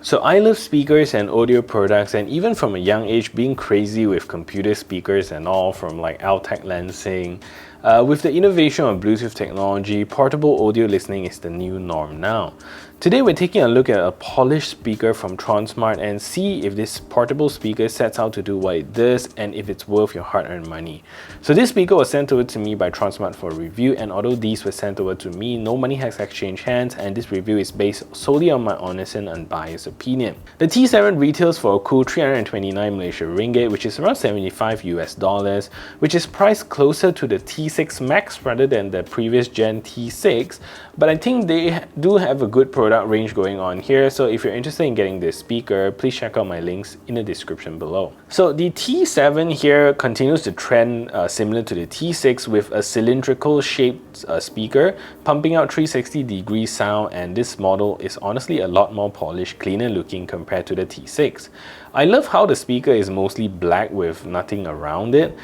So I love speakers and audio products, and even from a young age being crazy with computer speakers and all, from like Altec Lansing. With the innovation of Bluetooth technology, portable audio listening is the new norm now. Today we're taking a look at a polished speaker from Tronsmart and see if this portable speaker sets out to do what it does and if it's worth your hard-earned money. So this speaker was sent over to me by Tronsmart for review, and although these were sent over to me, no money has exchanged hands, and this review is based solely on my honest and unbiased opinion. The T7 retails for a cool 329 Malaysia ringgit, which is around 75 US dollars, which is priced closer to the T6 Max rather than the previous gen T6, but I think they do have a good product range going on here. So if you're interested in getting this speaker, please check out my links in the description below. So the T7 here continues the trend similar to the T6 with a cylindrical shaped speaker pumping out 360-degree sound, and this model is honestly a lot more polished, cleaner looking compared to the T6. I love how the speaker is mostly black with nothing around it,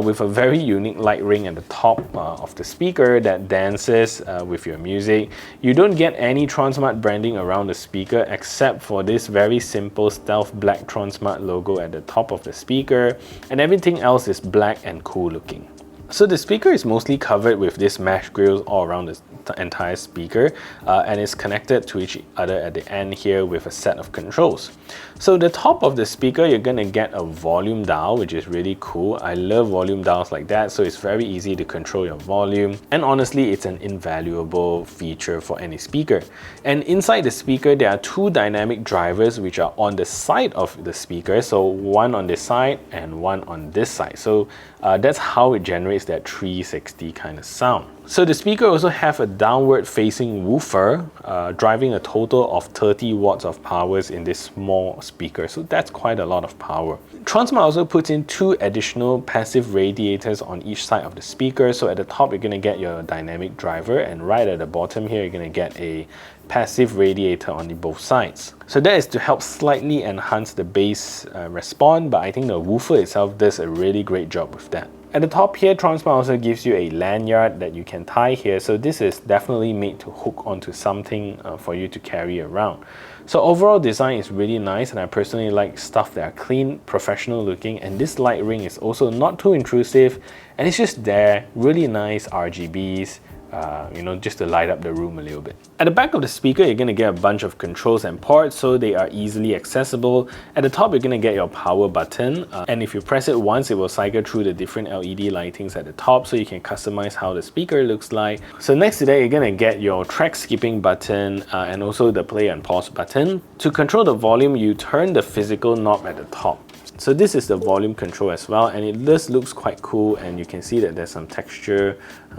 with a very unique light ring at the top of the speaker that dances with your music. You don't get any Tronsmart branding around the speaker except for this very simple stealth black Tronsmart logo at the top of the speaker, and everything else is black and cool looking. So the speaker is mostly covered with this mesh grills all around the entire speaker, and is connected to each other at the end here with a set of controls. So the top of the speaker, you're gonna get a volume dial, which is really cool. I love volume dials like that, so it's very easy to control your volume, and honestly it's an invaluable feature for any speaker. And inside the speaker there are two dynamic drivers which are on the side of the speaker, so one on this side and one on this side. So that's how it generates that 360 kind of sound. So the speaker also have a downward facing woofer, driving a total of 30 watts of powers in this small speaker, so that's quite a lot of power. Tronsmart also puts in two additional passive radiators on each side of the speaker, so at the top you're going to get your dynamic driver, and right at the bottom here you're going to get a passive radiator on both sides. So that is to help slightly enhance the bass response, but I think the woofer itself does a really great job with that. At the top here, Tronsmart also gives you a lanyard that you can tie here, so this is definitely made to hook onto something for you to carry around. So overall design is really nice, and I personally like stuff that are clean, professional looking, and this light ring is also not too intrusive, and it's just there, really nice RGBs, you know, just to light up the room a little bit. At the back of the speaker, you're going to get a bunch of controls and ports, so they are easily accessible. At the top, you're going to get your power button, and if you press it once, it will cycle through the different LED lightings at the top, so you can customize how the speaker looks like. So next to that, you're going to get your track skipping button and also the play and pause button. To control the volume, you turn the physical knob at the top. So this is the volume control as well, and it just looks quite cool, and you can see that there's some texture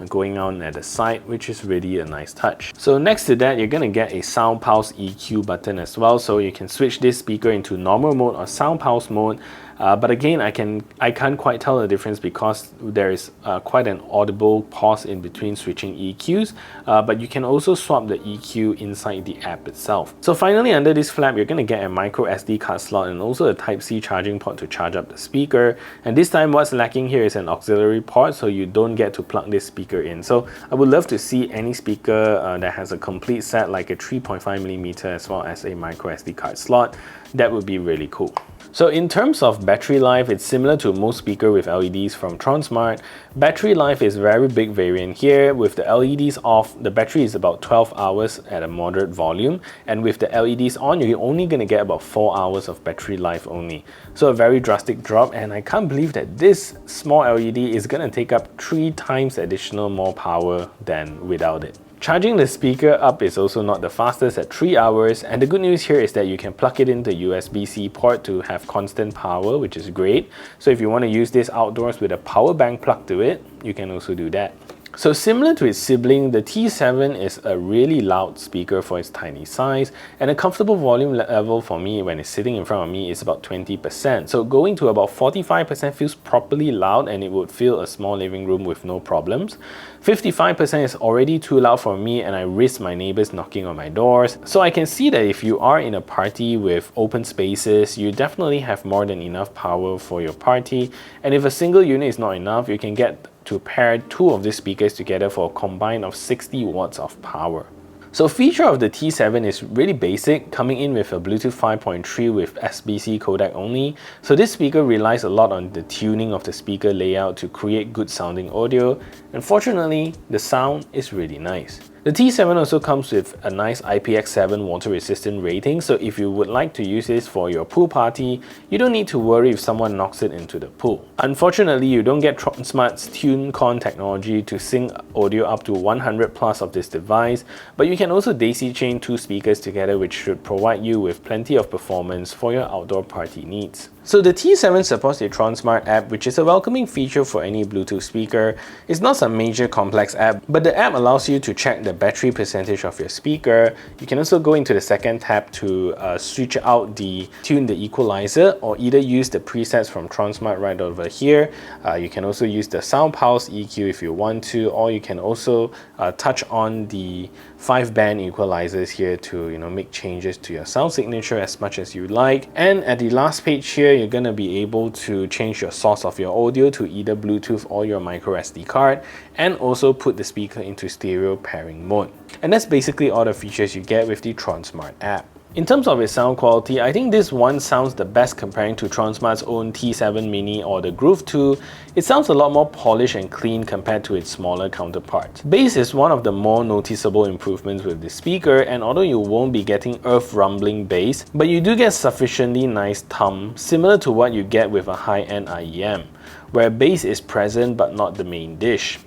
going on at the side, which is really a nice touch. So next to that, you're going to get a sound pulse EQ button as well, so you can switch this speaker into normal mode or sound pulse mode. But again, I can't quite tell the difference because there is quite an audible pause in between switching EQs, but you can also swap the EQ inside the app itself. So finally, under this flap, you're going to get a micro SD card slot and also a Type-C charging port to charge up the speaker. And this time, what's lacking here is an auxiliary port, so you don't get to plug this speaker in. So I would love to see any speaker that has a complete set, like a 3.5mm as well as a micro SD card slot. That would be really cool. So in terms of battery life, it's similar to most speaker with LEDs from Tronsmart. Battery life is very big variant here. With the LEDs off, the battery is about 12 hours at a moderate volume, and with the LEDs on, you're only going to get about 4 hours of battery life only. So a very drastic drop, and I can't believe that this small LED is going to take up 3 times additional more power than without it. Charging the speaker up is also not the fastest at 3 hours, and the good news here is that you can plug it into USB-C port to have constant power, which is great. So if you want to use this outdoors with a power bank plugged to it, you can also do that. So similar to its sibling, the T7 is a really loud speaker for its tiny size, and a comfortable volume level for me when it's sitting in front of me is about 20%. So going to about 45% feels properly loud, and it would fill a small living room with no problems. 55% is already too loud for me, and I risk my neighbors knocking on my doors. So I can see that if you are in a party with open spaces, you definitely have more than enough power for your party. And if a single unit is not enough, you can get to pair 2 of these speakers together for a combine of 60 watts of power. So feature of the T7 is really basic, coming in with a Bluetooth 5.3 with SBC codec only. So this speaker relies a lot on the tuning of the speaker layout to create good sounding audio. And fortunately, the sound is really nice. The T7 also comes with a nice IPX7 water resistant rating, so if you would like to use this for your pool party, you don't need to worry if someone knocks it into the pool. Unfortunately, you don't get Tronsmart's TuneCon technology to sync audio up to 100 plus of this device, but you can also daisy chain two speakers together, which should provide you with plenty of performance for your outdoor party needs. So the T7 supports the Tronsmart app, which is a welcoming feature for any Bluetooth speaker. It's not some major complex app, but the app allows you to check the battery percentage of your speaker. You can also go into the second tab to switch out tune the equalizer, or either use the presets from Tronsmart right over here. You can also use the sound pulse EQ if you want to, or you can also touch on the 5-band equalizers here to make changes to your sound signature as much as you like. And at the last page here, you're going to be able to change your source of your audio to either Bluetooth or your micro SD card, and also put the speaker into stereo pairing mode. And that's basically all the features you get with the Tronsmart app. In terms of its sound quality, I think this one sounds the best comparing to Tronsmart's own T7 Mini or the Groove 2. It sounds a lot more polished and clean compared to its smaller counterpart. Bass is one of the more noticeable improvements with the speaker, and although you won't be getting earth rumbling bass, but you do get sufficiently nice thump, similar to what you get with a high-end IEM, where bass is present but not the main dish.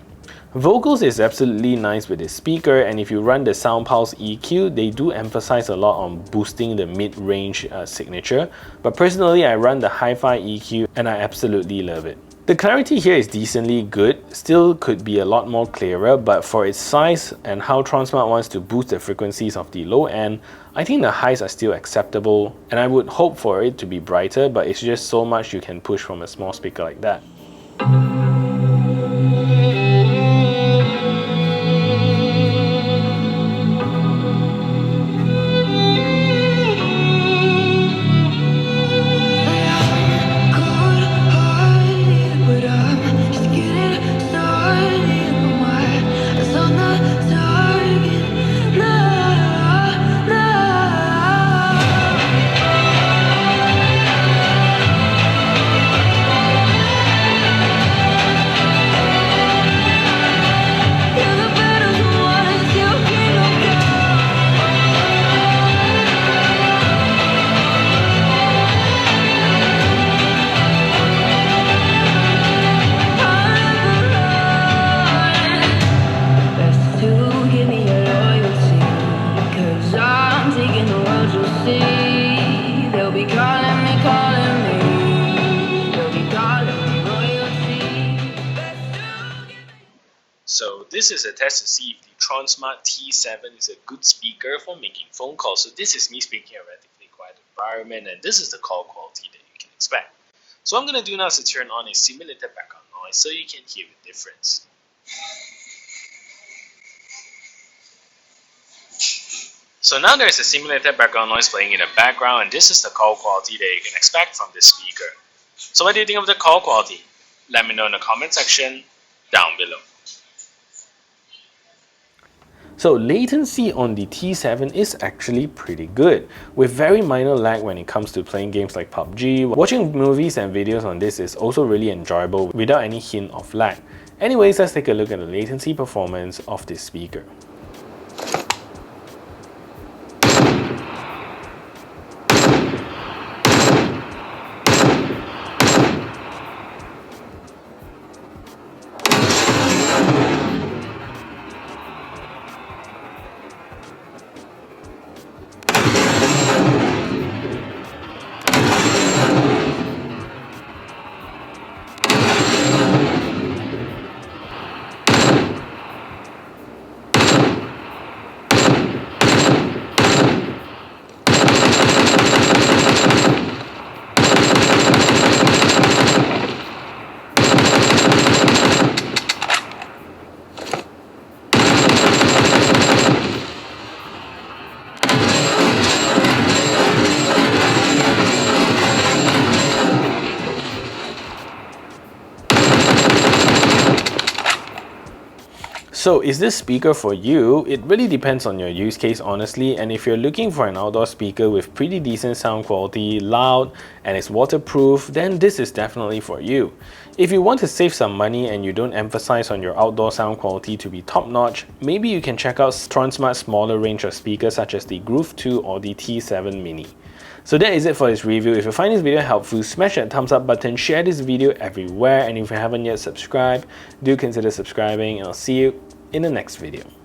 Vocals is absolutely nice with this speaker, and if you run the Sound Pulse EQ, they do emphasize a lot on boosting the mid-range signature, but personally I run the Hi-Fi EQ and I absolutely love it. The clarity here is decently good, still could be a lot more clearer, but for its size and how Tronsmart wants to boost the frequencies of the low end, I think the highs are still acceptable, and I would hope for it to be brighter, but it's just so much you can push from a small speaker like that. So this is a test to see if the Tronsmart T7 is a good speaker for making phone calls. So this is me speaking in a relatively quiet environment, and this is the call quality that you can expect. So what I'm going to do now is to turn on a simulated background noise so you can hear the difference. So now there's a simulated background noise playing in the background, and this is the call quality that you can expect from this speaker. So what do you think of the call quality? Let me know in the comment section down below. So latency on the T7 is actually pretty good, with very minor lag when it comes to playing games like PUBG. Watching movies and videos on this is also really enjoyable without any hint of lag. Anyways, let's take a look at the latency performance of this speaker. So is this speaker for you? It really depends on your use case, honestly, and if you're looking for an outdoor speaker with pretty decent sound quality, loud, and it's waterproof, then this is definitely for you. If you want to save some money and you don't emphasize on your outdoor sound quality to be top-notch, maybe you can check out Tronsmart's smaller range of speakers such as the Groove 2 or the T7 Mini. So that is it for this review. If you find this video helpful, smash that thumbs up button, share this video everywhere, and if you haven't yet subscribed, do consider subscribing, and I'll see you in the next video.